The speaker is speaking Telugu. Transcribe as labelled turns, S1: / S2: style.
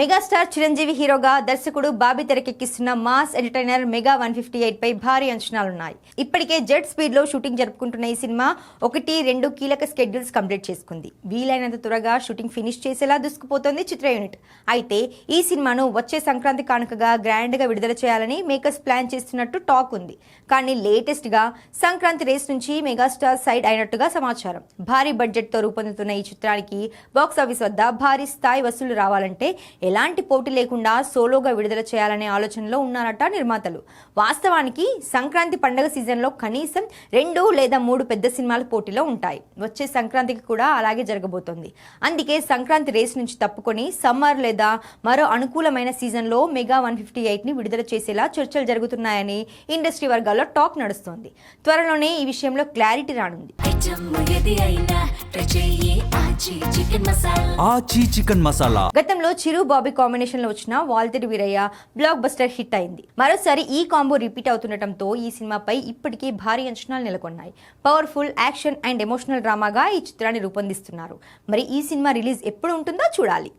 S1: మెగాస్టార్ చిరంజీవి హీరోగా దర్శకుడు బాబీ తెరకెక్కిస్తున్న మాస్ ఎంటర్టైనర్ మెగా 158 పై భారీ అంచనాలున్నాయి. ఇప్పటికే జెట్ స్పీడ్ లో షూటింగ్ జరుపుకుంటున్న ఈ సినిమా 1-2 కీలక స్కెడ్యూల్స్ కంప్లీట్ చేసుకుంది. వీలైనంత త్వరగా షూటింగ్ ఫినిష్ చేసేలా దూసుకుపోతోంది చిత్ర యూనిట్. అయితే ఈ సినిమాను వచ్చే సంక్రాంతి కానుకగా గ్రాండ్ గా విడుదల చేయాలని మేకర్స్ ప్లాన్ చేస్తున్నట్టు టాక్ ఉంది. కానీ లేటెస్ట్ గా సంక్రాంతి రేస్ నుంచి మెగాస్టార్ సైడ్ అయినట్టుగా సమాచారం. భారీ బడ్జెట్ తో రూపొందుతున్న ఈ చిత్రానికి బాక్సాఫీస్ వద్ద భారీ స్థాయి వసూళ్లు రావాలంటే ఎలాంటి పోటీ లేకుండా సోలోగా విడుదల చేయాలనే ఆలోచనలో ఉన్నారట నిర్మాతలు. వాస్తవానికి సంక్రాంతి పండుగ సీజన్లో కనీసం 2 లేదా 3 పెద్ద సినిమాలు పోటీలో ఉంటాయి. వచ్చే సంక్రాంతికి కూడా అలాగే జరగబోతోంది. అందుకే సంక్రాంతి రేస్ నుంచి తప్పుకొని సమ్మర్ లేదా మరో అనుకూలమైన సీజన్లో మెగా 158ని విడుదల చేసేలా చర్చలు జరుగుతున్నాయని ఇండస్ట్రీ వర్గాల్లో టాక్ నడుస్తోంది. త్వరలోనే ఈ విషయంలో క్లారిటీ రానుంది. గతంలో చిరు బాబీ కాంబినేషన్ లో వచ్చిన Waltair Veerayya blockbuster hit అయింది. మరోసారి ఈ కాంబో రిపీట్ అవుతుండటంతో ఈ సినిమాపై ఇప్పటికే భారీ అంచనాలు నెలకొన్నాయి. పవర్ఫుల్ యాక్షన్ అండ్ ఎమోషనల్ డ్రామాగా ఈ చిత్రాన్ని రూపొందిస్తున్నారు. మరి ఈ సినిమా రిలీజ్ ఎప్పుడు ఉంటుందో చూడాలి.